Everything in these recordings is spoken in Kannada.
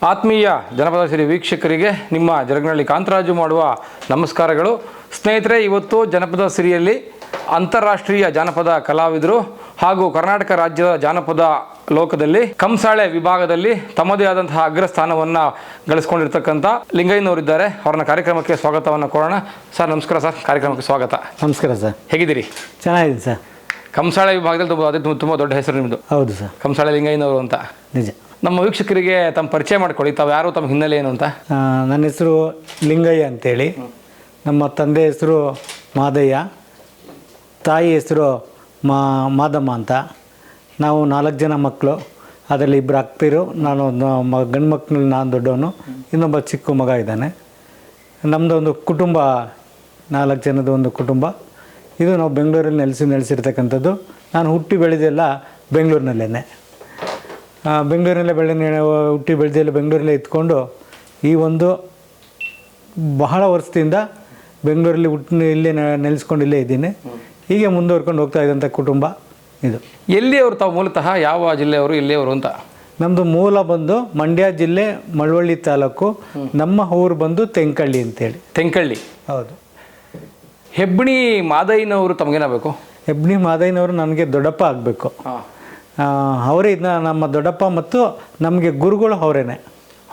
ಆತ್ಮೀಯ ಜನಪದ ಸಿರಿ ವೀಕ್ಷಕರಿಗೆ ನಿಮ್ಮ ಜರಗನಹಳ್ಳಿ ಕಾಂತರಾಜು ಮಾಡುವ ನಮಸ್ಕಾರಗಳು. ಸ್ನೇಹಿತರೆ, ಇವತ್ತು ಜನಪದ ಸಿರಿಯಲ್ಲಿ ಅಂತಾರಾಷ್ಟ್ರೀಯ ಜಾನಪದ ಕಲಾವಿದರು ಹಾಗೂ ಕರ್ನಾಟಕ ರಾಜ್ಯದ ಜಾನಪದ ಲೋಕದಲ್ಲಿ ಕಂಸಾಳೆ ವಿಭಾಗದಲ್ಲಿ ತಮ್ಮದೇ ಆದಂತಹ ಅಗ್ರಸ್ಥಾನವನ್ನು ಗಳಿಸ್ಕೊಂಡಿರ್ತಕ್ಕಂಥ ಲಿಂಗಯ್ಯನವರಿದ್ದಾರೆ. ಅವರನ್ನ ಕಾರ್ಯಕ್ರಮಕ್ಕೆ ಸ್ವಾಗತವನ್ನು ಕೋರೋಣ. ಸರ್ ನಮಸ್ಕಾರ. ಸರ್ ಕಾರ್ಯಕ್ರಮಕ್ಕೆ ಸ್ವಾಗತ. ನಮಸ್ಕಾರ ಸರ್. ಹೇಗಿದ್ದೀರಿ? ಚೆನ್ನಾಗಿದೆ ಸರ್. ಕಂಸಾಳೆ ವಿಭಾಗದಲ್ಲಿ ತುಂಬ ದೊಡ್ಡ ಹೆಸರು ನಿಮ್ಮದು. ಹೌದು ಸರ್. ಕಂಸಾಳೆ ಲಿಂಗಯ್ಯನವರು ಅಂತ. ನಿಜ. ನಮ್ಮ ವೀಕ್ಷಕರಿಗೆ ತಮ್ಮ ಪರಿಚಯ ಮಾಡ್ಕೊಳ್ಳಿ. ತಾವು ಯಾರು, ತಮ್ಮ ಹಿನ್ನೆಲೆ ಏನು ಅಂತ. ನನ್ನ ಹೆಸರು ಲಿಂಗಯ್ಯ ಅಂತೇಳಿ. ನಮ್ಮ ತಂದೆ ಹೆಸರು ಮಾದಯ್ಯ, ತಾಯಿ ಹೆಸರು ಮಾದಮ್ಮ ಅಂತ. ನಾವು 4 ಜನ ಮಕ್ಕಳು. ಅದರಲ್ಲಿ 2 ಅಕ್ಕರು, ನಾನು ಗಂಡು ಮಕ್ಕಳಲ್ಲಿ ನಾನು ದೊಡ್ಡವನು, ಇನ್ನೊಬ್ಬ ಚಿಕ್ಕ ಮಗ ಇದ್ದಾನೆ. ನಮ್ಮದು ಒಂದು ಕುಟುಂಬ, 4 ಜನದ ಒಂದು ಕುಟುಂಬ. ಇದು ನಾವು ಬೆಂಗಳೂರಲ್ಲಿ ನೆಲೆಸಿರ್ತಕ್ಕಂಥದ್ದು. ನಾನು ಹುಟ್ಟಿ ಬೆಳೆದೆಲ್ಲ ಬೆಂಗಳೂರಿನಲ್ಲೇ. ಬೆಂಗಳೂರಲ್ಲೇ ಹುಟ್ಟಿ ಬೆಳೆದೆಲ್ಲ ಬೆಂಗಳೂರಲ್ಲೇ ಇದ್ಕೊಂಡು ಈ ಒಂದು ಬಹಳ ವರ್ಷದಿಂದ ಬೆಂಗಳೂರಲ್ಲಿ ಇಲ್ಲೇ ನೆಲೆಸ್ಕೊಂಡು ಇಲ್ಲೇ ಇದ್ದೀನಿ. ಹೀಗೆ ಮುಂದುವರ್ಕೊಂಡು ಹೋಗ್ತಾ ಇದ್ದಂಥ ಕುಟುಂಬ ಇದು. ಎಲ್ಲಿಯವರು ತಾವು? ಮೂಲತಃ ಯಾವ ಜಿಲ್ಲೆಯವರು, ಎಲ್ಲಿಯವರು ಅಂತ? ನಮ್ಮದು ಮೂಲ ಬಂದು ಮಂಡ್ಯ ಜಿಲ್ಲೆ ಮಳವಳ್ಳಿ ತಾಲೂಕು. ನಮ್ಮ ಊರು ಬಂದು ತೆಂಕಳ್ಳಿ ಅಂತೇಳಿ. ತೆಂಕಳ್ಳಿ. ಹೌದು. ಹೆಬ್ಣಿ ಮಾದಯ್ಯನವರು ತಮಗೇನಾಗಬೇಕು? ಹೆಬ್ಣಿ ಮಾದಯ್ಯನವರು ನನಗೆ ದೊಡ್ಡಪ್ಪ ಆಗಬೇಕು. ಅವರೇ ಇದನ್ನ ನಮ್ಮ ದೊಡ್ಡಪ್ಪ ಮತ್ತು ನಮಗೆ ಗುರುಗಳು ಅವರೇನೆ.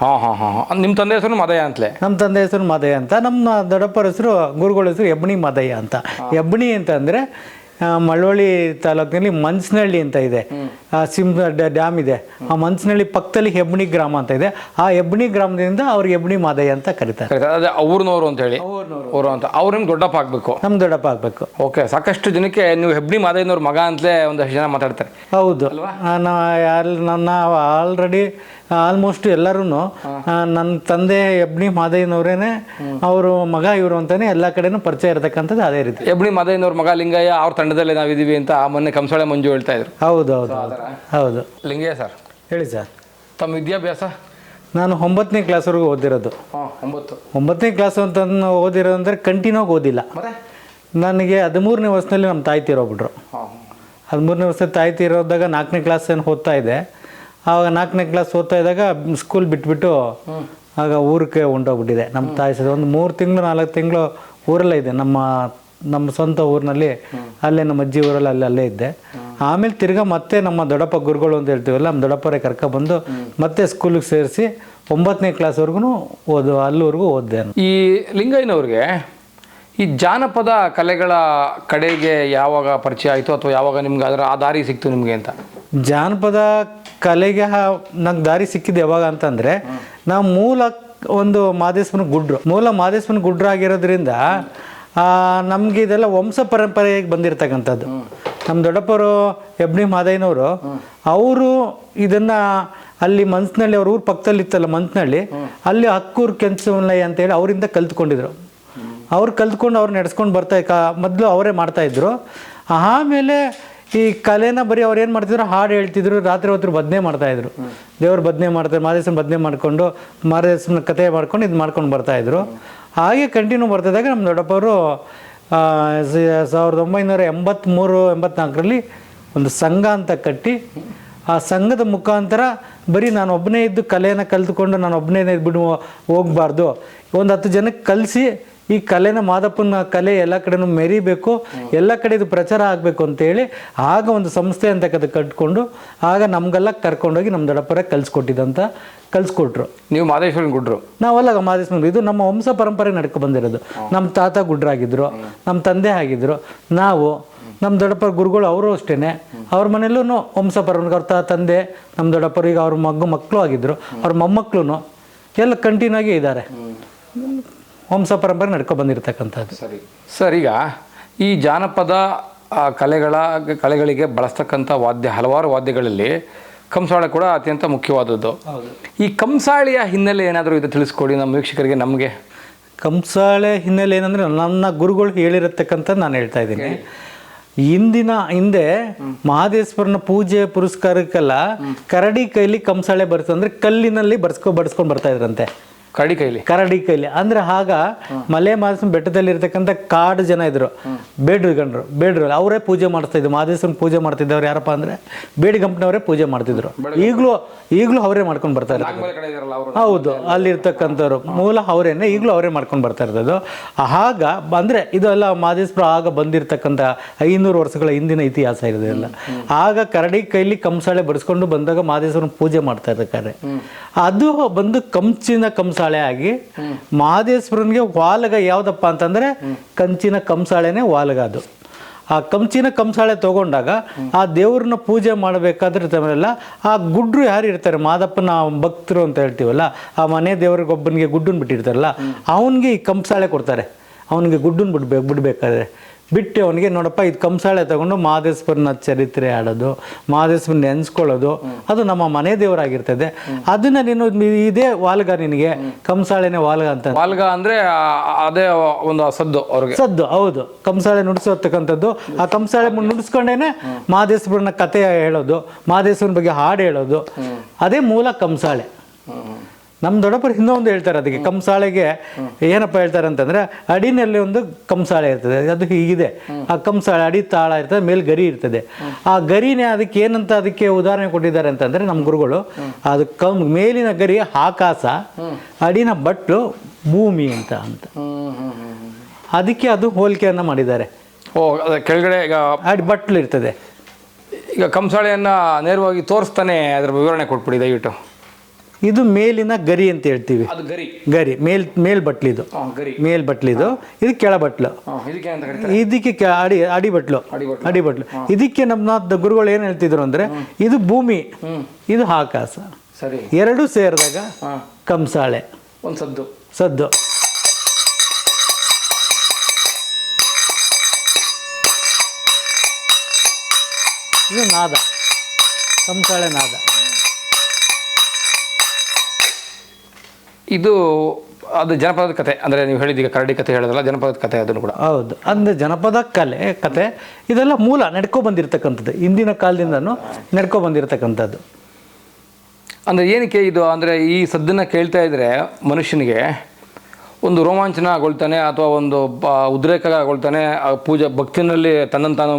ಹಾಂ ಹಾಂ ಹಾಂ. ನಿಮ್ಮ ತಂದೆ ಹೆಸರು ಮಾದಯ್ಯ ಅಂತಲೇ? ನಮ್ಮ ತಂದೆ ಹೆಸರು ಮಾದಯ್ಯ ಅಂತ. ನಮ್ಮ ದೊಡ್ಡಪ್ಪರ ಹೆಸರು, ಗುರುಗಳ ಹೆಸರು ಹೆಬ್ಣಿ ಮಾದಯ್ಯ ಅಂತ. ಹೆಬ್ಣಿ ಅಂತ ಅಂದರೆ ಮಳವಳ್ಳಿ ತಾಲೂಕಿನಲ್ಲಿ ಮಂಚನಹಳ್ಳಿ ಅಂತ ಇದೆ, ಡ್ಯಾಮ್ ಇದೆ. ಆ ಮಂಚನಹಳ್ಳಿ ಪಕ್ಕದಲ್ಲಿ ಹೆಬ್ಣಿ ಗ್ರಾಮ ಅಂತ ಇದೆ. ಆ ಹೆಬ್ಣಿ ಗ್ರಾಮದಿಂದ ಅವ್ರಿಗೆ ಹೆಬ್ಣಿ ಮಾದಯ್ಯ ಅಂತ ಕರೀತಾರೆ. ಅದೇ ಊರಿನವರು ಅಂತ ಹೇಳಿ. ಊರು ಅಂತ. ಅವ್ರು ನಿಮ್ಗೆ ದೊಡ್ಡಪ್ಪ ಆಗಬೇಕು? ನಮ್ಮ ದೊಡ್ಡಪ್ಪ ಆಗಬೇಕು. ಓಕೆ. ಸಾಕಷ್ಟು ಜನಕ್ಕೆ ನೀವು ಹೆಬ್ಣಿ ಮಾದಯ್ಯನವ್ರ ಮಗ ಅಂತಲೇ ಒಂದಷ್ಟು ಜನ ಮಾತಾಡ್ತಾರೆ. ಹೌದು. ನನ್ನ ಆಲ್ರೆಡಿ ಆಲ್ಮೋಸ್ಟ್ ಎಲ್ಲರೂ ನನ್ನ ತಂದೆ ಹೆಬ್ಣಿ ಮಾದಯ್ಯನವರೇನೆ, ಅವರು ಮಗ ಇವರು ಅಂತಾನೆ ಎಲ್ಲ ಕಡೆನೂ ಪರಿಚಯ ಇರತಕ್ಕಂಥದ್ದು ಅದೇ ರೀತಿ. ಹೆಬ್ಣಿ ಮಾದಯ್ಯನವ್ರ ಮಗ ಲಿಂಗಯ್ಯ, ಅವ್ರ ತಂಡದಲ್ಲೇ ನಾವಿದ್ದೀವಿ ಅಂತ ಮೊನ್ನೆ ಕಂಸಾಳೆ ಮಂಜು ಹೇಳ್ತಾ ಇದ್ರು. ಹೌದು ಹೌದು ಹೌದು. ಲಿಂಗಯ್ಯ ಸರ್, ಹೇಳಿ ಸರ್. ತಮ್ಮ ವಿದ್ಯಾಭ್ಯಾಸ? ನಾನು 9ನೇ ಕ್ಲಾಸ್ವರೆಗೂ ಓದಿರೋದು. 9ನೇ ಕ್ಲಾಸ್ ಅಂತ ಓದಿರೋದು ಅಂದರೆ ಕಂಟಿನ್ಯೂ ಓದಿಲ್ಲ. ನನಗೆ 13ನೇ ವರ್ಷದಲ್ಲಿ ನಮ್ಮ ತಾಯಿ ತೀರೋಗ್ಬಿಟ್ರು. 13ನೇ ವರ್ಷದಲ್ಲಿ ತಾಯಿ ತೀರೋದಾಗ 4ನೇ ಕ್ಲಾಸ್ ಏನು ಓದ್ತಾ ಇದೆ. ಆವಾಗ 4ನೇ ಕ್ಲಾಸ್ ಓದ್ತಾ ಇದ್ದಾಗ ಸ್ಕೂಲ್ ಬಿಟ್ಬಿಟ್ಟು ಆಗ ಊರಿಗೆ ಹೊಂಟೋಗ್ಬಿಟ್ಟಿದೆ. ನಮ್ಮ ತಾಯಿ ಒಂದು 3 ತಿಂಗಳು 4 ತಿಂಗಳು ಊರಲ್ಲೇ ಇದೆ. ನಮ್ಮ ಸ್ವಂತ ಊರಿನಲ್ಲಿ, ಅಲ್ಲೇ ನಮ್ಮ ಅಜ್ಜಿ ಊರಲ್ಲಿ ಅಲ್ಲೇ ಇದ್ದೆ. ಆಮೇಲೆ ತಿರ್ಗಾ ಮತ್ತೆ ನಮ್ಮ ದೊಡ್ಡಪ್ಪ ಗುರುಗಳು ಅಂತ ಹೇಳ್ತೀವಲ್ಲ, ನಮ್ಮ ದೊಡ್ಡಪ್ಪರೇ ಕರ್ಕೊಬಂದು ಮತ್ತೆ ಸ್ಕೂಲಿಗೆ ಸೇರಿಸಿ 9ನೇ ಕ್ಲಾಸ್ವರೆಗೂ ಅಲ್ಲಿವರೆಗೂ ಓದಿದೆ. ಈ ಲಿಂಗಯ್ಯನವ್ರಿಗೆ ಈ ಜಾನಪದ ಕಲೆಗಳ ಕಡೆಗೆ ಯಾವಾಗ ಪರಿಚಯ ಆಯಿತು, ಅಥವಾ ಯಾವಾಗ ನಿಮ್ಗೆ ಅದರ ಆ ದಾರಿ ಸಿಕ್ತು ನಿಮಗೆ ಅಂತ? ಜಾನಪದ ಕಲೆಗೆ ನಂಗೆ ದಾರಿ ಸಿಕ್ಕಿದ್ದು ಯಾವಾಗ ಅಂತಂದರೆ, ನಾವು ಮೂಲ ಒಂದು ಮಾದೇಶ್ವರನ ಗುಡ್ರು ಆಗಿರೋದ್ರಿಂದ ನಮಗೆ ಇದೆಲ್ಲ ವಂಶ ಪರಂಪರೆಯಾಗಿ ಬಂದಿರತಕ್ಕಂಥದ್ದು. ನಮ್ಮ ದೊಡ್ಡಪ್ಪರು ಹೆಬ್ಣಿ ಮಾದಯ್ಯನವರು, ಅವರು ಇದನ್ನು ಅಲ್ಲಿ ಮಂಚನಹಳ್ಳಿ, ಅವ್ರ ಊರು ಪಕ್ಕದಲ್ಲಿ ಇತ್ತಲ್ಲ ಮಂಚನಹಳ್ಳಿ, ಅಲ್ಲಿ ಹಕ್ಕೂರು ಕೆಂಚಮಲ್ಲಯ್ಯ ಅಂತೇಳಿ ಅವರಿಂದ ಕಲ್ತ್ಕೊಂಡಿದ್ರು. ಅವ್ರು ಕಲ್ತ್ಕೊಂಡು ಅವ್ರು ನಡೆಸ್ಕೊಂಡು ಮೊದಲು ಅವರೇ ಮಾಡ್ತಾಯಿದ್ರು. ಆಮೇಲೆ ಈ ಕಲೆನ ಬರೀ ಅವ್ರು ಏನು ಮಾಡ್ತಿದ್ರು, ಹಾಡು ಹೇಳ್ತಿದ್ರು, ರಾತ್ರಿ ಹೊತ್ತು ಭಜನೆ ಮಾಡ್ತಾಯಿದ್ರು. ದೇವ್ರ ಭಜನೆ ಮಾಡ್ತಾರೆ, ಮಾದೇಶ್ವರನ ಭಜನೆ ಮಾಡಿಕೊಂಡು ಮಾದೇಶ್ವರನ ಕಥೆ ಮಾಡ್ಕೊಂಡು ಇದು ಮಾಡ್ಕೊಂಡು ಬರ್ತಾಯಿದ್ರು. ಹಾಗೆ ಕಂಟಿನ್ಯೂ ಬರ್ತಿದ್ದಾಗ ನಮ್ಮ ದೊಡ್ಡಪ್ಪವರು 1983-84ರಲ್ಲಿ ಒಂದು ಸಂಘ ಅಂತ ಕಟ್ಟಿ, ಆ ಸಂಘದ ಮುಖಾಂತರ ಬರೀ ನಾನು ಒಬ್ಬನೇ ಇದ್ದು ಕಲೆಯನ್ನು ಕಲಿತ್ಕೊಂಡು ನಾನು ಒಬ್ಬನೇ ಇದ್ಬಿಟ್ಟು ಹೋಗಬಾರ್ದು, ಒಂದು 10 ಜನಕ್ಕೆ ಕಲಿಸಿ ಈ ಕಲೆನ, ಮಾದಪ್ಪನ ಕಲೆ ಎಲ್ಲ ಕಡೆನೂ ಮೆರಿಬೇಕು, ಎಲ್ಲ ಕಡೆ ಇದು ಪ್ರಚಾರ ಆಗಬೇಕು ಅಂತೇಳಿ ಆಗ ಒಂದು ಸಂಸ್ಥೆ ಅಂತ ಕಟ್ಕೊಂಡು ಆಗ ನಮಗೆಲ್ಲ ಕರ್ಕೊಂಡೋಗಿ ನಮ್ಮ ದೊಡ್ಡಪ್ಪರೇ ಕಲಿಸ್ಕೊಟ್ರು. ನೀವು ಮಾದೇಶ್ವರನ ಗುಡ್ರು? ನಾವಲ್ಲ ಮಾದೇಶ್ವರನ, ಇದು ನಮ್ಮ ವಂಶ ಪರಂಪರೆ ನಡ್ಕೊ ಬಂದಿರೋದು. ನಮ್ಮ ತಾತ ಗುಡ್ರಾಗಿದ್ದರು, ನಮ್ಮ ತಂದೆ ಆಗಿದ್ದರು, ನಮ್ಮ ದೊಡ್ಡಪ್ಪರ ಗುರುಗಳು ಅವರು ಅಷ್ಟೇ. ಅವ್ರ ಮನೆಯಲ್ಲೂ ವಂಶ ಪರಂಪರೆ, ಅವ್ರ ತಂದೆ ನಮ್ಮ ದೊಡ್ಡಪ್ಪರು ಈಗ ಅವ್ರ ಮಕ್ಕಳು ಆಗಿದ್ದರು, ಅವ್ರ ಮೊಮ್ಮಕ್ಕಳು ಎಲ್ಲ ಕಂಟಿನ್ಯೂ ಆಗಿ ಇದ್ದಾರೆ. ವಂಶ ಪರಂಪರೆ ನಡ್ಕೊ ಬಂದಿರತಕ್ಕಂಥದ್ದು. ಸರಿ ಸರ್, ಈಗ ಈ ಜಾನಪದ ಕಲೆಗಳಿಗೆ ಬಳಸ್ತಕ್ಕಂಥ ಹಲವಾರು ವಾದ್ಯಗಳಲ್ಲಿ ಕಂಸಾಳೆ ಕೂಡ ಅತ್ಯಂತ ಮುಖ್ಯವಾದದ್ದು. ಈ ಕಂಸಾಳೆಯ ಹಿನ್ನೆಲೆ ಏನಾದರೂ ಇದು ತಿಳಿಸ್ಕೊಡಿ ನಮ್ಮ ವೀಕ್ಷಕರಿಗೆ. ನಮಗೆ ಕಂಸಾಳೆ ಹಿನ್ನೆಲೆ ಏನಂದರೆ ನನ್ನ ಗುರುಗಳು ಹೇಳಿರತಕ್ಕಂಥ ನಾನು ಹೇಳ್ತಾ ಇದ್ದೀನಿ. ಹಿಂದೆ ಮಹದೇಶ್ವರನ ಪೂಜೆ ಪುರಸ್ಕಾರಕ್ಕೆಲ್ಲ ಕರಡಿ ಕೈಲಿ ಕಂಸಾಳೆ ಬರ್ತು ಅಂದರೆ ಕಲ್ಲಿನಲ್ಲಿ ಬಡಿಸ್ಕೊಂಡು ಬರ್ತಾ ಇದ್ರಂತೆ. ಕರಡಿ ಕೈಲಿ ಅಂದ್ರೆ ಆಗ ಮಲೆ ಮಾದೇಶ್ವರ ಬೆಟ್ಟದಲ್ಲಿ ಇರ್ತಕ್ಕಂಥ ಕಾಡು ಜನ ಇದ್ರು, ಬೇಡ್ರು ಅವರೇ ಪೂಜೆ ಮಾಡ್ತಾ ಇದ್ರು. ಮಾದೇಶ್ವರನ ಪೂಜೆ ಮಾಡ್ತಿದ್ದವ್ರು ಯಾರಪ್ಪ ಅಂದ್ರೆ ಬೇಡಿಗಂಪನವರೇ ಪೂಜೆ ಮಾಡ್ತಿದ್ರು. ಈಗಲೂ ಅವರೇ ಮಾಡ್ಕೊಂಡು ಬರ್ತಾರೆ. ಹೌದು, ಅಲ್ಲಿರ್ತಕ್ಕಂಥವ್ರು ಮೂಲ ಅವರೇನೆ, ಈಗಲೂ ಅವರೇ ಮಾಡ್ಕೊಂಡು ಬರ್ತಾ ಇರೋದು. ಆಗ ಅಂದ್ರೆ ಇದೆಲ್ಲ ಮಾದೇಶ್ವರ ಆಗ ಬಂದಿರತಕ್ಕಂಥ 500 ವರ್ಷಗಳ ಹಿಂದಿನ ಇತಿಹಾಸ ಇರೋದಿಲ್ಲ. ಆಗ ಕರಡಿ ಕೈಲಿ ಕಂಸಾಳೆ ಬಡಿಸ್ಕೊಂಡು ಬಂದಾಗ ಮಾದೇಶ್ವರನ ಪೂಜೆ ಮಾಡ್ತಾ ಇರ್ಬೇಕಾದ್ರೆ ಅದು ಬಂದು ಕಂಚಿನ ಕಂಸಾಳೆ ಆಗಿ ಮಹದೇಶ್ವರನಿಗೆ ವಾಲಗ ಯಾವ್ದಪ್ಪ ಅಂತಂದ್ರೆ ಕಂಚಿನ ಕಂಸಾಳೆನೇ ವಾಲಗ. ಅದು ಆ ಕಂಚಿನ ಕಂಸಾಳೆ ತಗೊಂಡಾಗ ಆ ದೇವ್ರನ್ನ ಪೂಜೆ ಮಾಡಬೇಕಾದ್ರೆ ತಮ್ಮೆಲ್ಲ ಆ ಗುಡ್ರು ಯಾರು ಇರ್ತಾರೆ, ಮಾದಪ್ಪನ ಭಕ್ತರು ಅಂತ ಹೇಳ್ತೀವಲ್ಲ, ಆ ಮನೆ ದೇವ್ರಿಗೊಬ್ಬನಿಗೆ ಗುಡ್ಡನ್ ಬಿಟ್ಟಿರ್ತಾರಲ್ಲ, ಅವನಿಗೆ ಈ ಕಂಸಾಳೆ ಕೊಡ್ತಾರೆ. ಅವನಿಗೆ ಗುಡ್ಡನ್ ಬಿಡ್ಬೇಕಾದ್ರೆ ಬಿಟ್ಟು ಅವನಿಗೆ ನೋಡಪ್ಪ ಇದು ಕಂಸಾಳೆ ತಗೊಂಡು ಮಹದೇಶ್ವರನ ಚರಿತ್ರೆ ಆಡೋದು, ಮಹದೇಶ್ವರನ ನೆನೆಸ್ಕೊಳ್ಳೋದು, ಅದು ನಮ್ಮ ಮನೆ ದೇವರಾಗಿರ್ತದೆ. ಅದನ್ನ ನೀನು ಇದೇ ವಾಲ್ಗ, ನಿನಗೆ ಕಂಸಾಳೆನೇ ವಾಲ್ಗ ಅಂತ. ವಾಲ್ಗ ಅಂದ್ರೆ ಅದೇ ಒಂದು ಸದ್ದು ಅವ್ರಿಗೆ, ಸದ್ದು. ಹೌದು, ಕಂಸಾಳೆ ನುಡಿಸತಕ್ಕಂಥದ್ದು. ಆ ಕಂಸಾಳೆ ನುಡಿಸ್ಕೊಂಡೇನೆ ಮಹದೇಶ್ವರನ ಕಥೆ ಹೇಳೋದು, ಮಹದೇಶ್ವರನ ಬಗ್ಗೆ ಹಾಡು ಹೇಳೋದು, ಅದೇ ಮೂಲ ಕಂಸಾಳೆ. ನಮ್ಮ ದೊಡ್ಡಪ್ಪರು ಇನ್ನೊಂದು ಹೇಳ್ತಾರೆ ಅದಕ್ಕೆ, ಕಂಸಾಳೆಗೆ ಏನಪ್ಪ ಹೇಳ್ತಾರೆ ಅಂತಂದ್ರೆ ಅಡಿನಲ್ಲಿ ಒಂದು ಕಂಸಾಳೆ ಇರ್ತದೆ, ಅದು ಹೀಗಿದೆ. ಆ ಕಂಸಾಳೆ ಅಡಿ ತಾಳ ಇರ್ತದೆ, ಮೇಲೆ ಗರಿ ಇರ್ತದೆ. ಆ ಗರಿನೇ ಅದಕ್ಕೆ ಏನಂತ ಅದಕ್ಕೆ ಉದಾಹರಣೆ ಕೊಟ್ಟಿದ್ದಾರೆ ಅಂತಂದ್ರೆ ನಮ್ಮ ಗುರುಗಳು, ಅದು ಮೇಲಿನ ಗರಿ ಆಕಾಶ, ಅಡಿನ ಬಟ್ಲು ಭೂಮಿ ಅಂತ ಅದಕ್ಕೆ ಅದು ಹೋಲಿಕೆಯನ್ನ ಮಾಡಿದ್ದಾರೆ. ಕೆಳಗಡೆ ಈಗ ಅಡಿ ಬಟ್ಲು ಇರ್ತದೆ. ಈಗ ಕಂಸಾಳೆಯನ್ನ ನೇರವಾಗಿ ತೋರಿಸ್ತಾನೆ ಅದ್ರ ವಿವರಣೆ ಕೊಟ್ಬಿಡಿ ದಯವಿಟ್ಟು. ಇದು ಮೇಲಿನ ಗರಿ ಅಂತ ಹೇಳ್ತೀವಿ, ಗರಿ ಮೇಲ್ ಬಟ್ಲಿದು, ಮೇಲ್ ಬಟ್ಲಿದು. ಇದು ಕೆಳ ಬಟ್ಲು, ಇದಕ್ಕೆ ಅಡಿ ಬಟ್ಲು. ಇದಕ್ಕೆ ನಮ್ಮ ಗುರುಗಳು ಏನ್ ಹೇಳ್ತಿದ್ರು ಅಂದ್ರೆ ಇದು ಭೂಮಿ, ಇದು ಆಕಾಶ, ಎರಡು ಸೇರಿದಾಗ ಕಂಸಾಳೆ ಒಂದು ಸದ್ದು. ಇದು ನಾದ, ಕಂಸಾಳೆ ನಾದ. ಇದು ಅದು ಜನಪದ ಕಥೆ ಅಂದರೆ ನೀವು ಹೇಳಿದೀಗ ಕರಡಿ ಕಥೆ ಹೇಳೋದಲ್ಲ, ಜನಪದ ಕಥೆ ಅದನ್ನು ಕೂಡ. ಹೌದು, ಅಂದರೆ ಜನಪದ ಕಥೆ ಇದೆಲ್ಲ ಮೂಲ ನಡ್ಕೊ ಬಂದಿರತಕ್ಕಂಥದ್ದು, ಹಿಂದಿನ ಕಾಲದಿಂದನೂ ನಡ್ಕೊ ಬಂದಿರತಕ್ಕಂಥದ್ದು. ಅಂದರೆ ಏನಕ್ಕೆ ಇದು ಅಂದರೆ ಈ ಸದ್ದನ್ನು ಕೇಳ್ತಾ ಇದ್ರೆ ಮನುಷ್ಯನಿಗೆ ಒಂದು ರೋಮಾಂಚನಗೊಳ್ತಾನೆ ಅಥವಾ ಒಂದು ಉದ್ರೇಕಗೊಳ್ತಾನೆ, ಪೂಜೆ ಭಕ್ತಿನಲ್ಲಿ ತನ್ನನ್ನು ತಾನು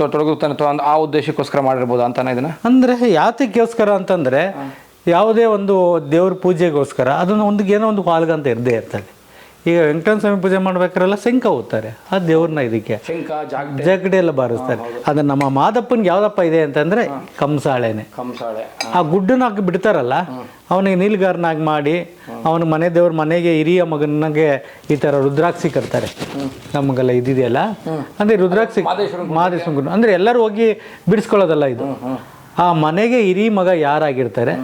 ತೊಡಗುತ್ತಾನೆ ಅಥವಾ ಆ ಉದ್ದೇಶಕ್ಕೋಸ್ಕರ ಮಾಡಿರ್ಬೋದು ಅಂತಾನೆ ಇದನ್ನ. ಅಂದರೆ ಯಾತಕ್ಕೋಸ್ಕರ ಅಂತಂದರೆ ಯಾವುದೇ ಒಂದು ದೇವ್ರ ಪೂಜೆಗೋಸ್ಕರ ಅದನ್ನು ಏನೋ ಒಂದು ವಾಲ್ಗ ಅಂತ ಇರದೇ ಇರ್ತದೆ. ಈಗ ವೆಂಕಟೇಶ್ವರ ಸ್ವಾಮಿ ಪೂಜೆ ಮಾಡ್ಬೇಕಾರೆಲ್ಲ ಶಂಖ ಓದ್ತಾರೆ, ಆ ದೇವ್ರನ್ನ ಇದಕ್ಕೆ ಜಗಡೆ ಎಲ್ಲ ಬಾರಿಸ್ತಾರೆ. ಅದು ನಮ್ಮ ಮಾದಪ್ಪನಿಗೆ ಯಾವ್ದಪ್ಪ ಇದೆ ಅಂತಂದ್ರೆ ಕಂಸಾಳೆನೆ. ಆ ಗುಡ್ಡನ್ನ ಹಾಕಿ ಬಿಡ್ತಾರಲ್ಲ, ಅವನಿಗೆ ನೀಲ್ಗಾರನಾಗಿ ಮಾಡಿ ಅವನ ಮನೆ ದೇವ್ರ ಮನೆಗೆ ಹಿರಿಯ ಮಗನಿಗೆ ಈ ಥರ ರುದ್ರಾಕ್ಷಿ ಕಟ್ತಾರೆ. ನಮಗೆಲ್ಲ ಇದಿದೆಯಲ್ಲ ಅಂದ್ರೆ ರುದ್ರಾಕ್ಷಿ ಮಹದೇಶ್ವರ ಅಂದ್ರೆ ಎಲ್ಲರೂ ಹೋಗಿ ಬಿಡಿಸ್ಕೊಳ್ಳೋದಲ್ಲ ಇದು. ಆ ಮನೆಗೆ ಹಿರಿಯ ಮಗ ಯಾರಾಗಿರ್ತಾರೆ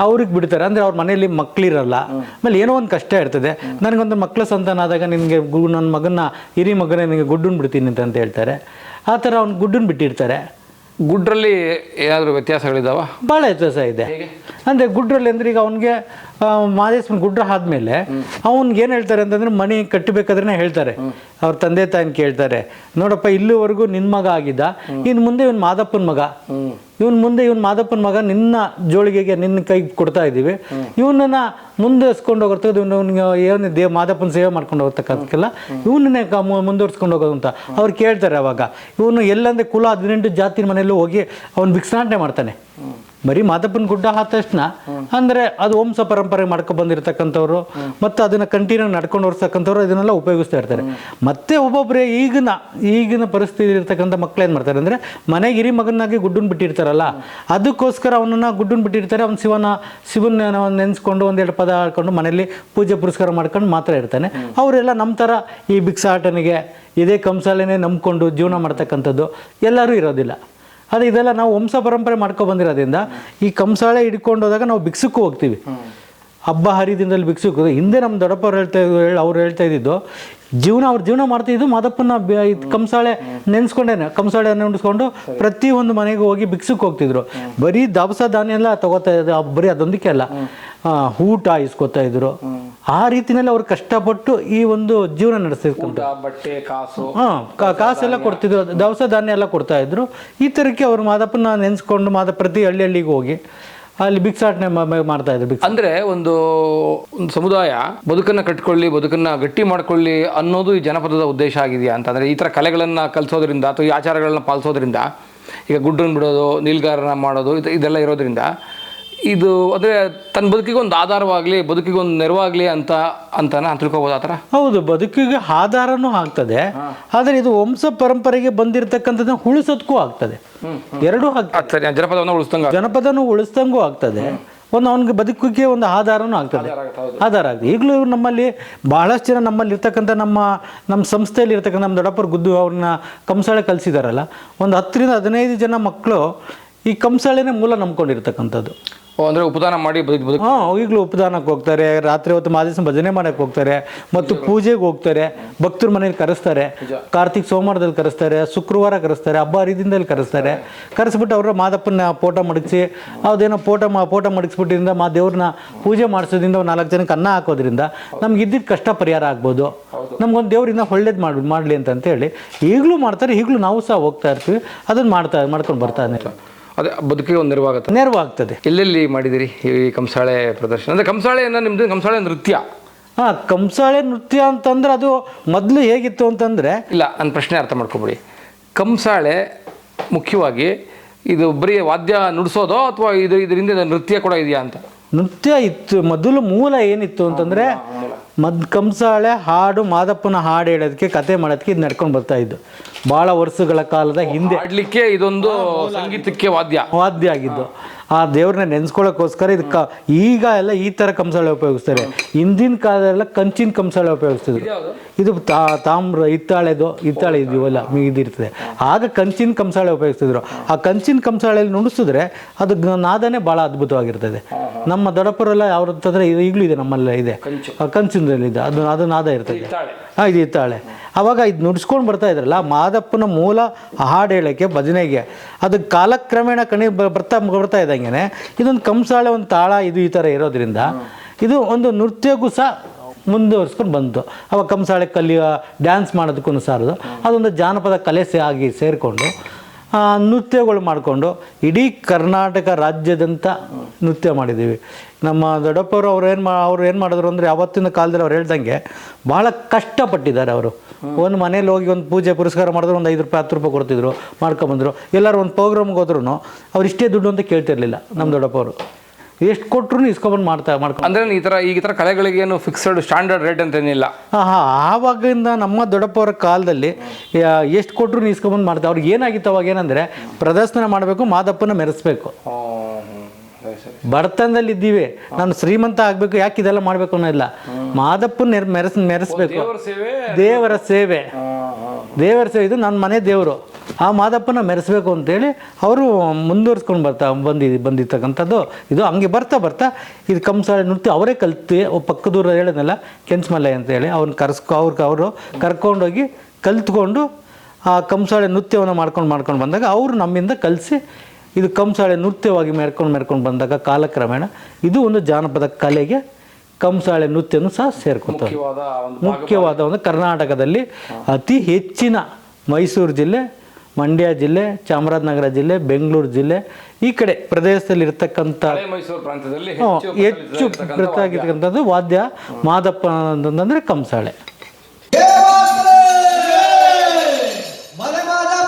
ಅವ್ರಿಗೆ ಬಿಡ್ತಾರೆ. ಅಂದರೆ ಅವ್ರ ಮನೆಯಲ್ಲಿ ಮಕ್ಕಳಿರಲ್ಲ, ಆಮೇಲೆ ಏನೋ ಒಂದು ಕಷ್ಟ ಇರ್ತದೆ. ನನಗೊಂದು ಮಕ್ಕಳ ಸಂತಾನ ಆದಾಗ ನಿನಗೆ ನನ್ನ ಮಗನ ಹಿರಿ ಮಗನೇ ನಿನಗೆ ಗುಡ್ಡನ್ನು ಬಿಡ್ತೀನಿ ಅಂತ ಹೇಳ್ತಾರೆ. ಆ ಥರ ಅವ್ನು ಗುಡ್ಡನ್ನು ಬಿಟ್ಟಿರ್ತಾರೆ. ಗುಡ್ರಲ್ಲಿ ಏನಾದರೂ ವ್ಯತ್ಯಾಸಗಳಿದಾವ? ಭಾಳ ವ್ಯತ್ಯಾಸ ಇದೆ. ಅಂದರೆ ಗುಡ್ರಲ್ಲಿ ಅಂದ್ರೆ ಈಗ ಅವನಿಗೆ ಮಹದೇಶ್ವರನ ಗುಡ್ರ ಆದಮೇಲೆ ಅವ್ನಿಗೆ ಏನು ಹೇಳ್ತಾರೆ ಅಂತಂದ್ರೆ ಮನೆ ಕಟ್ಟಬೇಕಾದ್ರೆ ಹೇಳ್ತಾರೆ, ಅವ್ರ ತಂದೆ ತಾಯಿನ ಕೇಳ್ತಾರೆ, ನೋಡಪ್ಪ ಇಲ್ಲಿವರೆಗೂ ನಿನ್ನ ಮಗ ಆಗಿದ್ದ, ಇನ್ನು ಮುಂದೆ ಇವನು ಮಾದಪ್ಪನ ಮಗ, ಇವನ್ ಮಾದಪ್ಪನ ಮಗ ನಿನ್ನ ಜೋಳಿಗೆಗೆ ನಿನ್ನ ಕೈಗೆ ಕೊಡ್ತಾ ಇದ್ದೀವಿ, ಇವನನ್ನ ಮುಂದುವರ್ಸ್ಕೊಂಡು ಹೋಗಿರ್ತದೆ, ಇವನಿಗೆ ಏನು ಮಾದಪ್ಪನ ಸೇವೆ ಮಾಡ್ಕೊಂಡು ಹೋಗ್ತಕ್ಕಂಥಕ್ಕೆಲ್ಲ ಇವನನ್ನೇ ಮುಂದುವರ್ಸ್ಕೊಂಡು ಹೋಗೋದು ಅಂತ ಅವ್ರು ಕೇಳ್ತಾರೆ. ಅವಾಗ ಇವನು ಎಲ್ಲಂದ್ರೆ ಕುಲ 18 ಜಾತಿ ಮನೆಯಲ್ಲೂ ಹೋಗಿ ಅವನು ಭಿಕ್ಷಾಟನೆ ಮಾಡ್ತಾನೆ. ಬರೀ ಮಾದಪ್ಪನ ಗುಡ್ಡ ಆದ ತಕ್ಷಣ ಅಂದರೆ ಅದು ವಂಶ ಪರಂಪರೆ ಮಾಡ್ಕೊ ಬಂದಿರತಕ್ಕಂಥವ್ರು ಮತ್ತು ಅದನ್ನು ಕಂಟಿನ್ಯೂ ನಡ್ಕೊಂಡು ಹೋಗ್ತಕ್ಕಂಥವ್ರು ಇದನ್ನೆಲ್ಲ ಉಪಯೋಗಿಸ್ತಾ ಇರ್ತಾರೆ. ಮತ್ತೆ ಒಬ್ಬೊಬ್ಬರೇ ಈಗಿನ ಪರಿಸ್ಥಿತಿ ಇರ್ತಕ್ಕಂಥ ಮಕ್ಳು ಏನು ಮಾಡ್ತಾರೆ ಅಂದರೆ ಮನೆಗೆ ಹಿರಿ ಮಗನಾಗಿ ಗುಡ್ಡನ್ನು ಬಿಟ್ಟಿರ್ತಾರಲ್ಲ, ಅದಕ್ಕೋಸ್ಕರ ಅವನನ್ನು ಗುಡ್ಡನ್ನು ಬಿಟ್ಟಿರ್ತಾರೆ. ಅವ್ನು ಶಿವನ ನೆನೆಸ್ಕೊಂಡು ಒಂದೆರಡು ಪದ ಆಡ್ಕೊಂಡು ಮನೇಲಿ ಪೂಜೆ ಪುರಸ್ಕಾರ ಮಾಡ್ಕೊಂಡು ಮಾತ್ರ ಇರ್ತಾನೆ. ಅವರೆಲ್ಲ ನಮ್ಮ ಥರ ಈ ಭಿಕ್ಷಾಟನೆಗೆ ಇದೇ ಕಂಸಾಲೆನೇ ನಂಬ್ಕೊಂಡು ಜೀವನ ಮಾಡ್ತಕ್ಕಂಥದ್ದು ಎಲ್ಲರೂ ಇರೋದಿಲ್ಲ. ಅದು ಇದೆಲ್ಲ ನಾವು ವಂಶ ಪರಂಪರೆ ಮಾಡ್ಕೊ ಬಂದಿರೋದ್ರಿಂದ ಈ ಕಂಸಾಳೆ ಹಿಡ್ಕೊಂಡು ಹೋದಾಗ ನಾವು ಭಿಕ್ಷುಕ್ಕೂ ಹೋಗ್ತೀವಿ. ಹಬ್ಬ ಹರಿದಿನದಲ್ಲಿ ಭಿಕ್ಷುಕು ಹಿಂದೆ ನಮ್ಮ ದೊಡ್ಡಪ್ಪವ್ರು ಅವ್ರು ಹೇಳ್ತಾ ಇದ್ದಿದ್ದು ಅವ್ರ ಜೀವನ ಮಾಡ್ತಿದ್ದು ಮಾದಪ್ಪನ ಕಂಸಾಳೆ ನೆನೆಸ್ಕೊಂಡೇನೆ, ಕಂಸಾಳೆಯನ್ನು ಉಂಡಿಸ್ಕೊಂಡು ಪ್ರತಿಯೊಂದು ಮನೆಗೆ ಹೋಗಿ ಭಿಕ್ಷುಕ್ ಹೋಗ್ತಿದ್ರು. ಬರೀ ದವಸ ಧಾನ್ಯ ಎಲ್ಲ ತಗೋತಾ ಇದ್ರು, ಬರೀ ಅದೊಂದಕ್ಕೆ ಅಲ್ಲ, ಊಟ ಇಸ್ಕೊತಾ ಇದ್ರು. ಆ ರೀತಿನಲ್ಲಿ ಅವ್ರು ಕಷ್ಟಪಟ್ಟು ಈ ಒಂದು ಜೀವನ ನಡೆಸ್ತಿರ್ತಾರೆ. ಬಟ್ಟೆ ಕಾಸು ಕಾಸೆಲ್ಲ ಕೊಡ್ತಿದ್ರು, ದವಸ ಧಾನ್ಯ ಎಲ್ಲ ಕೊಡ್ತಾ ಇದ್ರು. ಈ ಥರಕ್ಕೆ ಅವರು ಮಾದಪ್ಪನ ನೆನೆಸ್ಕೊಂಡು ಪ್ರತಿ ಹಳ್ಳಿಗೆ ಹೋಗಿ ಅಲ್ಲಿ ಭಿಕ್ಷಾಟನೆ ಮಾಡ್ತಾ ಇದ್ರು. ಅಂದ್ರೆ ಒಂದು ಸಮುದಾಯ ಬದುಕನ್ನ ಕಟ್ಕೊಳ್ಳಿ, ಬದುಕನ್ನ ಗಟ್ಟಿ ಮಾಡ್ಕೊಳ್ಳಿ ಅನ್ನೋದು ಈ ಜನಪದದ ಉದ್ದೇಶ ಆಗಿದೆಯಾ ಅಂತಂದ್ರೆ ಈ ತರ ಕಲೆಗಳನ್ನ ಕಲಿಸೋದ್ರಿಂದ ಅಥವಾ ಈ ಆಚಾರಗಳನ್ನ ಪಾಲಿಸೋದ್ರಿಂದ, ಈಗ ಗುಡ್ಡನ್ನು ಬಿಡೋದು, ನೀಲ್ಗಾರನ ಮಾಡೋದು, ಇದೆಲ್ಲ ಇರೋದ್ರಿಂದ ಇದು ಅಂದರೆ ತನ್ನ ಬದುಕಿಗೆ ಒಂದು ಆಧಾರವಾಗಲಿ, ಬದುಕಿಗೆ ಒಂದು ನೆರವಾಗಲಿ ಅಂತಾನ ತಿಳ್ಕೊಬೋದು ಆ ಥರ? ಹೌದು, ಬದುಕಿಗೆ ಆಧಾರನೂ ಆಗ್ತದೆ, ಆದರೆ ಇದು ವಂಶ ಪರಂಪರೆಗೆ ಬಂದಿರತಕ್ಕಂಥದ್ದನ್ನ ಉಳಿಸೋದಕ್ಕೂ ಆಗ್ತದೆ. ಎರಡೂ ಆಗ್ತದೆ. ಜನಪದನೂ ಉಳಿಸ್ದಂಗೂ ಆಗ್ತದೆ, ಒಂದು ಅವನಿಗೆ ಬದುಕಿಗೆ ಒಂದು ಆಧಾರನೂ ಆಗ್ತದೆ, ಆಧಾರ ಆಗ್ತದೆ. ಈಗಲೂ ನಮ್ಮಲ್ಲಿ ಬಹಳಷ್ಟು ಜನ ನಮ್ಮಲ್ಲಿ ಇರ್ತಕ್ಕಂಥ ನಮ್ಮ ಸಂಸ್ಥೆಯಲ್ಲಿ ಇರ್ತಕ್ಕಂಥ ನಮ್ಮ ದೊಡ್ಡಪ್ಪರ ಗುದ್ದು ಅವ್ರನ್ನ ಕಂಸಾಳೆ ಕಲಿಸಿದಾರಲ್ಲ, ಒಂದು 10-15 ಜನ ಮಕ್ಕಳು ಈ ಕಂಸಾಳೆನೇ ಮೂಲ ನಂಬ್ಕೊಂಡಿರ್ತಕ್ಕಂಥದ್ದು. ಅಂದರೆ ಉಪದಾನ ಮಾಡಿ ಈಗಲೂ ಉಪದಾನಕ್ಕೆ ಹೋಗ್ತಾರೆ, ರಾತ್ರಿ ಹೊತ್ತು ಮಾದೇಶ ಭಜನೆ ಮಾಡಕ್ಕೆ ಹೋಗ್ತಾರೆ, ಮತ್ತು ಪೂಜೆಗೆ ಹೋಗ್ತಾರೆ, ಭಕ್ತರ ಮನೇಲಿ ಕರೆಸ್ತಾರೆ, ಕಾರ್ತಿಕ್ ಸೋಮವಾರದಲ್ಲಿ ಕರೆಸ್ತಾರೆ, ಶುಕ್ರವಾರ ಕರೆಸ್ತಾರೆ, ಹಬ್ಬ ಹರಿದಿನದಲ್ಲಿ ಕರೆಸ್ತಾರೆ. ಕರೆಸ್ಬಿಟ್ಟು ಅವ್ರ ಮಾದಪ್ಪನ ಫೋಟೋ ಮಡಗಿಸಿ ಅದೇನೋ ಫೋಟೋ ಮಡಗಿಸ್ಬಿಟ್ಟಿಂದ ದೇವ್ರನ್ನ ಪೂಜೆ ಮಾಡಿಸೋದ್ರಿಂದ ಒಂದು 4 ಜನಕ್ಕೆ ಅನ್ನ ಹಾಕೋದ್ರಿಂದ ನಮ್ಗೆ ಇದ್ದಿದ್ದು ಕಷ್ಟ ಪರಿಹಾರ ಆಗ್ಬೋದು, ನಮ್ಗೊಂದು ದೇವರಿಂದ ಒಳ್ಳೇದು ಮಾಡಲಿ ಅಂತ ಹೇಳಿ ಈಗಲೂ ಮಾಡ್ತಾರೆ. ಈಗಲೂ ನಾವು ಸಹ ಹೋಗ್ತಾ ಇರ್ತೀವಿ, ಅದನ್ನು ಮಾಡ್ಕೊಂಡು ಬರ್ತಾ ಇದ್ದೀವಿ. ಅದೇ ಬದುಕಿಗೆ ಒಂದು ನೆರವಾಗ್ತದೆ. ಎಲ್ಲೆಲ್ಲಿ ಮಾಡಿದಿರಿ ಈ ಕಂಸಾಳೆ ಪ್ರದರ್ಶನ? ಅಂದರೆ ಕಂಸಾಳೆ ನಿಮ್ಮದು ಕಂಸಾಳೆ ನೃತ್ಯ? ಕಂಸಾಳೆ ನೃತ್ಯ ಅಂತಂದ್ರೆ ಅದು ಮೊದಲು ಹೇಗಿತ್ತು ಅಂತಂದರೆ, ಇಲ್ಲ ನನ್ನ ಪ್ರಶ್ನೆ ಅರ್ಥ ಮಾಡ್ಕೊಬಿಡಿ. ಕಂಸಾಳೆ ಮುಖ್ಯವಾಗಿ ಇದು ಬರೀ ವಾದ್ಯ ನುಡಿಸೋದೋ ಅಥವಾ ಇದರಿಂದ ನೃತ್ಯ ಕೂಡ ಇದೆಯಾ ಅಂತ? ನೃತ್ಯ ಇತ್ತು ಮೊದಲು. ಮೂಲ ಏನಿತ್ತು ಅಂತಂದರೆ ಕಂಸಾಳೆ ಹಾಡು, ಮಾದಪ್ಪನ ಹಾಡು ಹೇಳೋದಕ್ಕೆ, ಕತೆ ಮಾಡೋದಕ್ಕೆ ಇದು ನಡ್ಕೊಂಡು ಬರ್ತಾ ಇದ್ದು ಭಾಳ ವರ್ಷಗಳ ಕಾಲದ ಹಿಂದೆ. ಹಾಡಲಿಕ್ಕೆ ಇದೊಂದು ಸಂಗೀತಕ್ಕೆ ವಾದ್ಯ ಆಗಿದ್ದು. ಆ ದೇವ್ರನ್ನ ನೆನೆಸ್ಕೊಳ್ಳೋಕ್ಕೋಸ್ಕರ ಈಗ ಎಲ್ಲ ಈ ಥರ ಕಂಸಾಳೆ ಉಪಯೋಗಿಸ್ತಾರೆ. ಹಿಂದಿನ ಕಾಲದಲ್ಲ ಕಂಚಿನ ಕಂಸಾಳೆ ಉಪಯೋಗಿಸ್ತಿದ್ರು. ಇದು ತಾಮ್ರ ಹಿತ್ತಾಳೆ ಇದೆಯಲ್ಲ ಇದಿರ್ತದೆ. ಆಗ ಕಂಚಿನ ಕಂಸಾಳೆ ಉಪಯೋಗಿಸ್ತಿದ್ರು. ಆ ಕಂಚಿನ ಕಂಸಾಳೆಯಲ್ಲಿ ನುಡಿಸಿದ್ರೆ ಅದು ನಾದನೇ ಭಾಳ ಅದ್ಭುತವಾಗಿರ್ತದೆ. ನಮ್ಮ ದೊಡ್ಡಪ್ಪರೆಲ್ಲ ಅವ್ರ ಹತ್ರ ಈಗಲೂ ಇದೆ, ನಮ್ಮಲ್ಲ ಇದೆ, ಕಂಚಿನಲ್ಲಿ ಇದೆ, ಅದು ನಾದ ಇರ್ತದೆ. ಇದು ಹಿತ್ತಾಳೆ. ಆವಾಗ ಇದು ನುಡಿಸ್ಕೊಂಡು ಬರ್ತಾ ಇದ್ರಲ್ಲ, ಮಾದಪ್ಪನ ಮೂಲ ಹಾಡು ಹೇಳೋಕ್ಕೆ, ಭಜನೆಗೆ, ಅದು ಕಾಲಕ್ರಮೇಣ ಬರ್ತಾ ಇದ್ದಂಗೆ ಇದೊಂದು ಕಂಸಾಳೆ ಒಂದು ತಾಳ ಈ ಥರ ಇರೋದ್ರಿಂದ ಇದು ಒಂದು ನೃತ್ಯಕ್ಕೂ ಸಹ ಮುಂದುವರಿಸ್ಕೊಂಡು ಬಂತು. ಅವಾಗ ಕಂಸಾಳೆ ಡ್ಯಾನ್ಸ್ ಮಾಡೋದಕ್ಕೂ ಸಾರದು ಅದೊಂದು ಜಾನಪದ ಕಲೆ ಆಗಿ ಸೇರಿಕೊಂಡು ನೃತ್ಯಗಳು ಮಾಡಿಕೊಂಡು ಇಡೀ ಕರ್ನಾಟಕ ರಾಜ್ಯದಂತ ನೃತ್ಯ ಮಾಡಿದ್ದೀವಿ. ನಮ್ಮ ದೊಡ್ಡಪ್ಪವರು ಅವ್ರು ಏನು ಮಾಡಿದ್ರು ಅಂದರೆ, ಆವತ್ತಿನ ಕಾಲದಲ್ಲಿ ಅವ್ರು ಹೇಳ್ದಂಗೆ ಭಾಳ ಕಷ್ಟಪಟ್ಟಿದ್ದಾರೆ ಅವರು. ಒಂದು ಮನೇಲಿ ಹೋಗಿ ಒಂದು ಪೂಜೆ ಪುರಸ್ಕಾರ ಮಾಡಿದ್ರು ಒಂದು 5 ರೂಪಾಯಿ 10 ರೂಪಾಯಿ ಕೊಡ್ತಿದ್ರು, ಮಾಡ್ಕೊಂಬಂದರು. ಎಲ್ಲರೂ ಒಂದು ಪ್ರೋಗ್ರಾಮ್ಗೆ ಹೋದ್ರೂ ಅವ್ರು ಇಷ್ಟೇ ದುಡ್ಡು ಅಂತ ಕೇಳ್ತಿರ್ಲಿಲ್ಲ. ನಮ್ಮ ದೊಡ್ಡಪ್ಪವರು ಎಷ್ಟು ಕೊಟ್ಟರು ಇಸ್ಕೊಂಬಂದು ಮಾಡ್ಕೊಂಡು. ಅಂದರೆ ಈ ಥರ ಕಲೆಗಳಿಗೇನು ಫಿಕ್ಸ್ಡ್ ಸ್ಟ್ಯಾಂಡರ್ಡ್ ರೇಟ್ ಅಂತೇನಿಲ್ಲ. ಆವಾಗಿಂದ ನಮ್ಮ ದೊಡ್ಡಪ್ಪವರ ಕಾಲದಲ್ಲಿ ಎಷ್ಟು ಕೊಟ್ಟರು ಇಸ್ಕೊಂಬಂದು ಮಾಡ್ತಾರೆ. ಅವ್ರಿಗೆ ಏನಾಗಿತ್ತು ಅವಾಗ ಏನಂದರೆ, ಪ್ರದರ್ಶನ ಮಾಡಬೇಕು, ಮಾದಪ್ಪನ ಮೆರೆಸ್ಬೇಕು. ಬಡತನದಲ್ಲಿ ಇದ್ದೀವಿ, ನಾನು ಶ್ರೀಮಂತ ಆಗಬೇಕು, ಯಾಕೆ ಇದೆಲ್ಲ ಮಾಡಬೇಕು ಅನ್ನೋದಿಲ್ಲ. ಮಾದಪ್ಪನ ಮೆರೆಸ್ಬೇಕು. ದೇವರ ಸೇವೆ ಇದು ನನ್ನ ಮನೆ ದೇವರು, ಆ ಮಾದಪ್ಪನ ಮೆರೆಸ್ಬೇಕು ಅಂತೇಳಿ ಅವರು ಮುಂದುವರ್ಸ್ಕೊಂಡು ಬಂದಿರ್ತಕ್ಕಂಥದ್ದು ಇದು. ಹಂಗೆ ಬರ್ತಾ ಇದು ಕಂಸಾಳೆ ನೃತ್ಯ ಅವರೇ ಕಲ್ತು, ಪಕ್ಕದೂರ ಹೇಳೋದಲ್ಲ ಕೆಂಚಮಲ್ಲಯ್ಯ ಅಂತೇಳಿ ಅವರು ಕರ್ಕೊಂಡೋಗಿ ಕಲ್ತ್ಕೊಂಡು ಆ ಕಂಸಾಳೆ ನೃತ್ಯವನ್ನು ಮಾಡ್ಕೊಂಡು ಬಂದಾಗ ಅವರು ನಮ್ಮಿಂದ ಕಲಿಸಿ ಇದು ಕಂಸಾಳೆ ನೃತ್ಯವಾಗಿ ಮೆರ್ಕೊಂಡು ಬಂದಾಗ ಕಾಲಕ್ರಮೇಣ ಇದು ಒಂದು ಜಾನಪದ ಕಲೆಗೆ ಕಂಸಾಳೆ ನೃತ್ಯನೂ ಸಹ ಸೇರ್ಕೊತಾರೆ. ಮುಖ್ಯವಾದ ಒಂದು ಕರ್ನಾಟಕದಲ್ಲಿ ಅತಿ ಹೆಚ್ಚಿನ ಮೈಸೂರು ಜಿಲ್ಲೆ, ಮಂಡ್ಯ ಜಿಲ್ಲೆ, ಚಾಮರಾಜನಗರ ಜಿಲ್ಲೆ, ಬೆಂಗಳೂರು ಜಿಲ್ಲೆ ಈ ಕಡೆ ಪ್ರದೇಶದಲ್ಲಿ ಇರ್ತಕ್ಕಂಥ ಹೆಚ್ಚು ಪ್ರತ್ಯೇಕಿರ್ತಕ್ಕಂಥದ್ದು ವಾದ್ಯ ಮಾದಪ್ಪ ಅಂತಂದರೆ ಕಂಸಾಳೆ. ಮಾತನಾಡ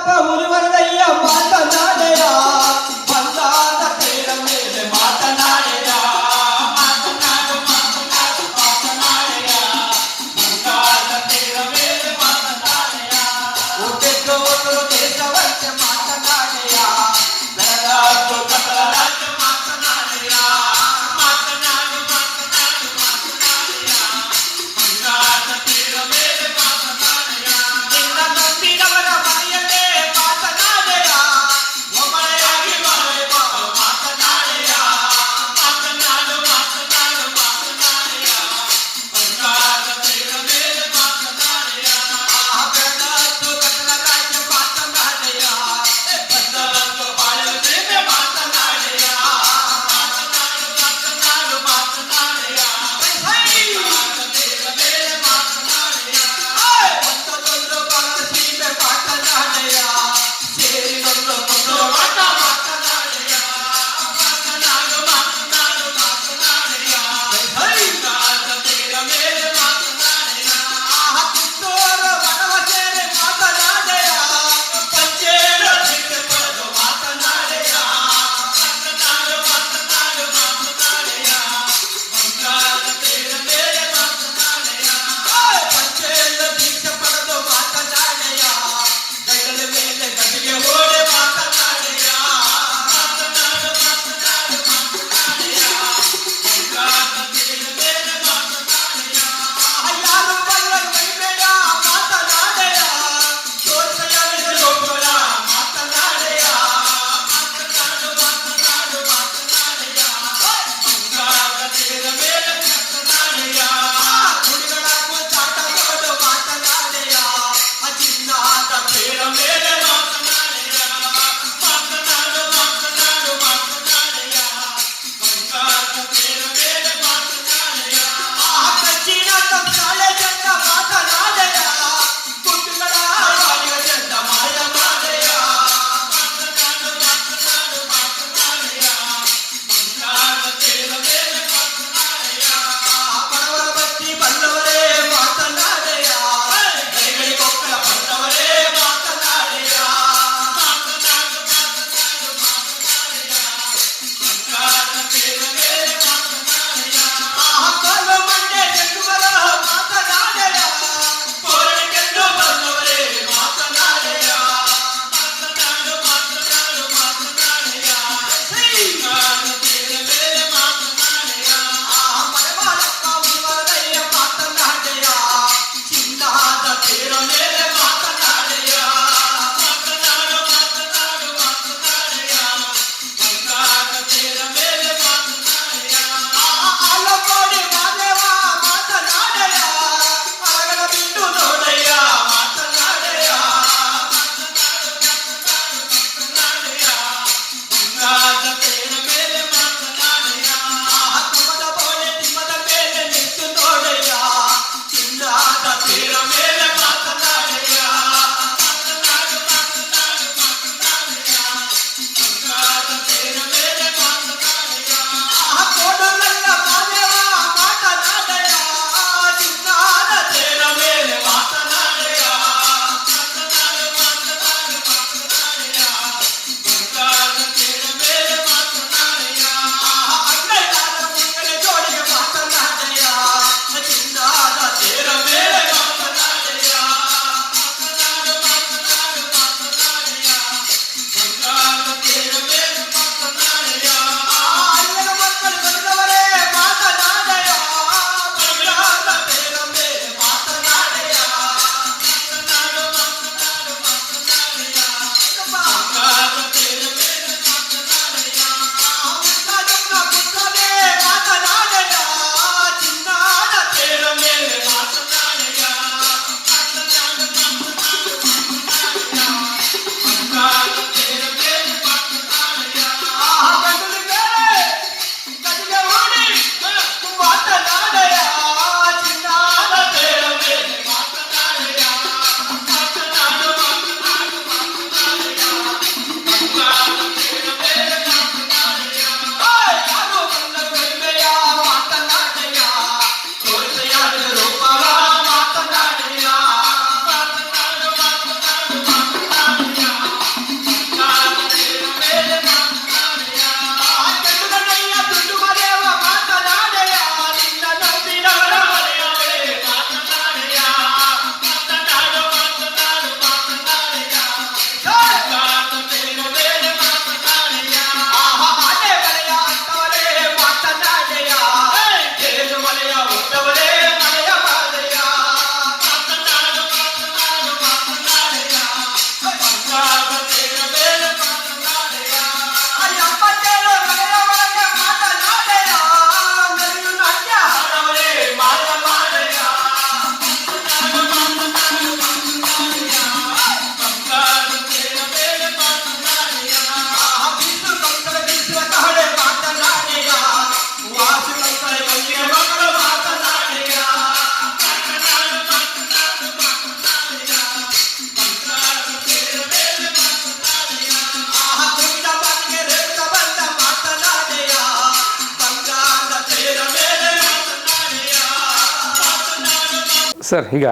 ಸರ್, ಈಗ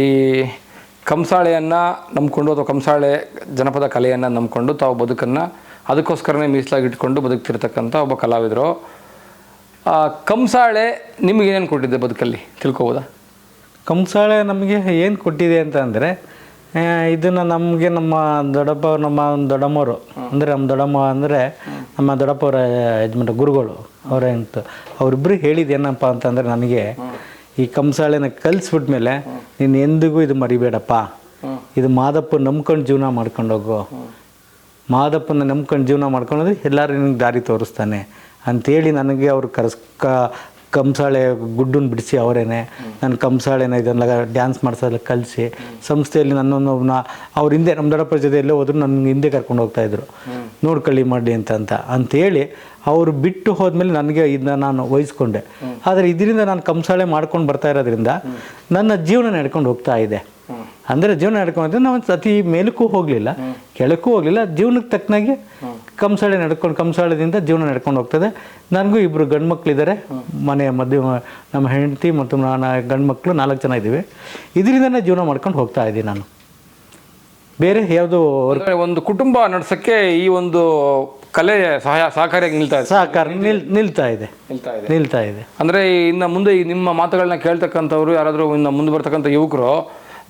ಈ ಕಂಸಾಳೆಯನ್ನು ನಂಬ್ಕೊಂಡು ಅಥವಾ ಕಂಸಾಳೆ ಜನಪದ ಕಲೆಯನ್ನು ನಂಬ್ಕೊಂಡು ತಾವು ಬದುಕನ್ನು ಅದಕ್ಕೋಸ್ಕರನೇ ಮೀಸಲಾಗಿಟ್ಕೊಂಡು ಬದುಕ್ತಿರ್ತಕ್ಕಂಥ ಒಬ್ಬ ಕಲಾವಿದರು. ಕಂಸಾಳೆ ನಿಮಗೇನೇನು ಕೊಟ್ಟಿದೆ ಬದುಕಲ್ಲಿ ತಿಳ್ಕೊಬೋದಾ? ಕಂಸಾಳೆ ನಮಗೆ ಏನು ಕೊಟ್ಟಿದೆ ಅಂತ ಅಂದರೆ, ಇದನ್ನು ನಮಗೆ ನಮ್ಮ ದೊಡ್ಡಮ್ಮವರು ಅಂದರೆ ನಮ್ಮ ದೊಡ್ಡಮ್ಮ ಅಂದರೆ ನಮ್ಮ ದೊಡ್ಡಪ್ಪವರ ಯಜಮಾನ ಗುರುಗಳು ಅವರಿಬ್ಬರು ಹೇಳಿದ್ದು ಏನಪ್ಪ ಅಂತಂದರೆ, ನನಗೆ ಈ ಕಂಸಾಳೆನ ಕಲಿಸ್ಬಿಟ್ಮೇಲೆ ನೀನು ಎಂದಿಗೂ ಇದು ಮರಿಬೇಡಪ್ಪ, ಇದು ಮಾದಪ್ಪ ನಂಬ್ಕೊಂಡು ಜೀವನ ಮಾಡ್ಕೊಂಡೋಗು, ಮಾದಪ್ಪನ ನಂಬ್ಕೊಂಡು ಜೀವನ ಮಾಡ್ಕೊಂಡೋದ್ರೆ ಎಲ್ಲರೂ ನಿನಗೆ ದಾರಿ ತೋರಿಸ್ತಾನೆ ಅಂಥೇಳಿ ನನಗೆ ಅವರು ಕಂಸಾಳೆ ಗುಡ್ಡನ್ನು ಬಿಡಿಸಿ ಅವರೇನೆ ನಾನು ಕಂಸಾಳೆನ ಇದೆಲ್ಲ ಡ್ಯಾನ್ಸ್ ಮಾಡಿಸೋದೆಲ್ಲ ಕಲಿಸಿ ಸಂಸ್ಥೆಯಲ್ಲಿ ನನ್ನೊಬ್ಬನ ಅವ್ರ ಹಿಂದೆ ನಮ್ಮ ದೊಡ್ಡಪ್ಪರ ಜೊತೆ ಎಲ್ಲೋ ಹೋದ್ರು ನನ್ನ ಹಿಂದೆ ಕರ್ಕೊಂಡು ಹೋಗ್ತಾಯಿದ್ರು, ನೋಡ್ಕೊಳ್ಳಿ ಮಾಡಿ ಅಂತೇಳಿ ಅವರು ಬಿಟ್ಟು ಹೋದ್ಮೇಲೆ ನನಗೆ ಇದನ್ನ ನಾನು ವಹಿಸ್ಕೊಂಡೆ. ಆದರೆ ಇದರಿಂದ ನಾನು ಕಂಸಾಳೆ ಮಾಡ್ಕೊಂಡು ಬರ್ತಾ ಇರೋದ್ರಿಂದ ನನ್ನ ಜೀವನ ನಡ್ಕೊಂಡು ಹೋಗ್ತಾ ಇದೆ. ಅಂದರೆ ಜೀವನ ನಡ್ಕೊಂಡು ನಾವು ಅತಿ ಮೇಲಕ್ಕೂ ಹೋಗಲಿಲ್ಲ, ಕೆಳಕ್ಕೂ ಹೋಗಲಿಲ್ಲ, ಜೀವನಕ್ಕೆ ತಕ್ಕನಾಗಿ ಕಂಸಾಳದಿಂದ ಜೀವನ ನಡ್ಕೊಂಡು ಹೋಗ್ತದೆ. ನನಗೂ 2 ಗಂಡು ಮಕ್ಕಳಿದ್ದಾರೆ, ಮನೆಯ ನಮ್ಮ ಹೆಂಡತಿ ಮತ್ತು ನಾನು ಗಂಡು ಮಕ್ಕಳು 4 ಜನ ಇದ್ದೀವಿ. ಇದರಿಂದನೇ ಜೀವನ ಮಾಡ್ಕೊಂಡು ಹೋಗ್ತಾ ಇದ್ದೀನಿ ನಾನು. ಬೇರೆ ಯಾವುದು ಒಂದು ಕುಟುಂಬ ನಡೆಸೋಕ್ಕೆ ಈ ಒಂದು ಕಲೆ ಸಹಕಾರಿಯಾಗಿ ನಿಲ್ತಾ ಇದೆ. ಅಂದರೆ ಇನ್ನು ಮುಂದೆ ನಿಮ್ಮ ಮಾತುಗಳನ್ನ ಕೇಳ್ತಕ್ಕಂಥವ್ರು ಯಾರಾದರೂ ಇನ್ನು ಮುಂದೆ ಬರ್ತಕ್ಕಂಥ ಯುವಕರು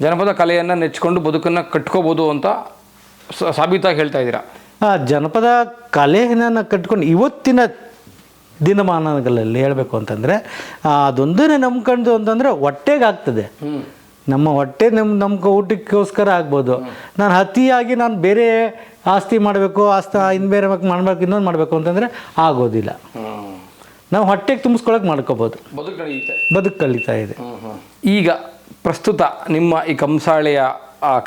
ಜನಪದ ಕಲೆಯನ್ನು ನೆಚ್ಕೊಂಡು ಬದುಕನ್ನು ಕಟ್ಕೋಬೋದು ಅಂತ ಸಾಬೀತಾಗಿ ಹೇಳ್ತಾ ಇದ್ದೀರಾ? ಜನಪದ ಕಲೆಯನ್ನು ಕಟ್ಕೊಂಡು ಇವತ್ತಿನ ದಿನಮಾನಗಳಲ್ಲಿ ಹೇಳಬೇಕು ಅಂತಂದರೆ ಅದೊಂದನ್ನೇ ನಂಬ್ಕೊಂಡು ಅಂತಂದರೆ ಹೊಟ್ಟೆಗೆ ಆಗ್ತದೆ. ನಮ್ಮ ಹೊಟ್ಟೆ ನಮ್ಮ ಊಟಕ್ಕೋಸ್ಕರ ಆಗ್ಬೋದು. ನಾನು ಅತಿಯಾಗಿ ನಾನು ಬೇರೆ ಆಸ್ತಿ ಮಾಡಬೇಕು, ಇನ್ನು ಬೇರೆ ಮಾಡಬೇಕು, ಇನ್ನೊಂದು ಮಾಡಬೇಕು ಅಂತಂದರೆ ಆಗೋದಿಲ್ಲ. ನಾವು ಹೊಟ್ಟೆಗೆ ತುಂಬಿಸ್ಕೊಳಕ್ಕೆ ಮಾಡ್ಕೋಬೋದು, ಬದುಕು ಕಳೀತಾ ಇದೆ. ಈಗ ಪ್ರಸ್ತುತ ನಿಮ್ಮ ಈ ಕಂಸಾಳೆಯ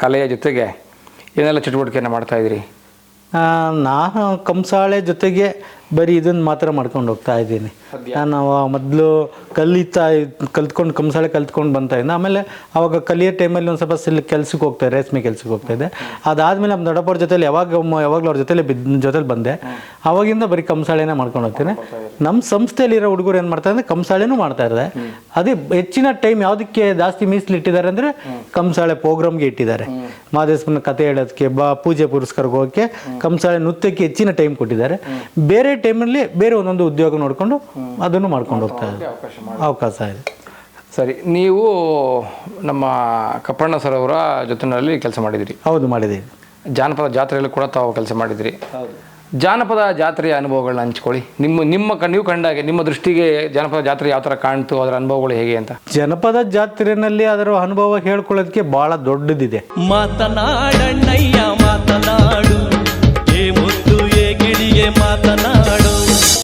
ಕಲೆಯ ಜೊತೆಗೆ ಏನೆಲ್ಲ ಚಟುವಟಿಕೆಯನ್ನು ಮಾಡ್ತಾಯಿದ್ದೀರಿ? ನಾನು ಕಂಸಾಳೆ ಜೊತೆಗೆ ಬರೀ ಇದನ್ನು ಮಾತ್ರ ಮಾಡ್ಕೊಂಡು ಹೋಗ್ತಾ ಇದ್ದೀನಿ. ನಾನು ಮೊದಲು ಕಲ್ತ್ಕೊಂಡು ಕಂಸಾಳೆ ಕಲ್ತ್ಕೊಂಡು ಬಂತಾ ಇದ್ದೆ. ಆಮೇಲೆ ಅವಾಗ ಕಲಿಯೋ ಟೈಮಲ್ಲಿ ಒಂದು ಸ್ವಲ್ಪ ಕೆಲ್ಸಕ್ಕೆ ಹೋಗ್ತಾಯಿದ್ದೆ, ರೇಷ್ಮೆ ಕೆಲ್ಸಕ್ಕೆ ಹೋಗ್ತಾಯಿದ್ದೆ. ಅದಾದಮೇಲೆ ನಮ್ಮ ದೊಡ್ಡಪ್ಪರ ಜೊತೆಲಿ ಯಾವಾಗಲೂ ಅವ್ರ ಜೊತೆಲಿ ಬಂದೆ. ಆವಾಗಿಂದ ಬರೀ ಕಂಸಾಳೆನೇ ಮಾಡ್ಕೊಂಡು ಹೋಗ್ತೀನಿ. ನಮ್ಮ ಸಂಸ್ಥೆಯಲ್ಲಿರೋ ಹುಡುಗರು ಏನು ಮಾಡ್ತಾರೆ ಅಂದರೆ ಕಂಸಾಳೆನೂ ಮಾಡ್ತಾ ಇದ್ದಾರೆ. ಅದೇ ಹೆಚ್ಚಿನ ಟೈಮ್ ಯಾವುದಕ್ಕೆ ಜಾಸ್ತಿ ಮೀಸಲಿಟ್ಟಿದ್ದಾರೆ ಅಂದರೆ ಕಂಸಾಳೆ ಪ್ರೋಗ್ರಾಮ್ಗೆ ಇಟ್ಟಿದ್ದಾರೆ. ಮಹದೇಶ್ವರನ ಕತೆ ಹೇಳೋದಕ್ಕೆ, ಪೂಜೆ ಪುರಸ್ಕಾರಕ್ಕೆ ಹೋಗೋಕ್ಕೆ ಕಂಸಾಳೆ ನೃತ್ಯಕ್ಕೆ ಹೆಚ್ಚಿನ ಟೈಮ್ ಕೊಟ್ಟಿದ್ದಾರೆ. ಬೇರೆ ಟೈಮಲ್ಲಿ ಬೇರೆ ಒಂದೊಂದು ಉದ್ಯೋಗ ನೋಡಿಕೊಂಡು ಅದನ್ನು ಮಾಡ್ಕೊಂಡು ಹೋಗ್ತಾ ಇದ್ದಾರೆ, ಅವಕಾಶ ಇದೆ. ಸರಿ, ನೀವು ನಮ್ಮ ಕಪ್ಪಣ್ಣ ಸರ್ ಅವರ ಜೊತೆಯಲ್ಲಿ ಕೆಲಸ ಮಾಡಿದಿರಿ? ಹೌದು, ಮಾಡಿದ್ದೀವಿ. ಜಾನಪದ ಜಾತ್ರೆಯಲ್ಲೂ ಕೂಡ ತಾವು ಕೆಲಸ ಮಾಡಿದಿರಿ. ಜಾನಪದ ಜಾತ್ರೆಯ ಅನುಭವಗಳನ್ನ ಹಂಚ್ಕೊಳ್ಳಿ. ನೀವು ಕಂಡಾಗೆ ನಿಮ್ಮ ದೃಷ್ಟಿಗೆ ಜಾನಪದ ಜಾತ್ರೆ ಯಾವ ಥರ ಕಾಣ್ತು, ಅದರ ಅನುಭವಗಳು ಹೇಗೆ ಅಂತ? ಜನಪದ ಜಾತ್ರೆಯಲ್ಲಿ ಅದರ ಅನುಭವ ಹೇಳ್ಕೊಳ್ಳೋದಕ್ಕೆ ಭಾಳ ದೊಡ್ಡದಿದೆ. ಮಾತನಾಡಣ್ಣಯ್ಯ ಮಾತನಾಡು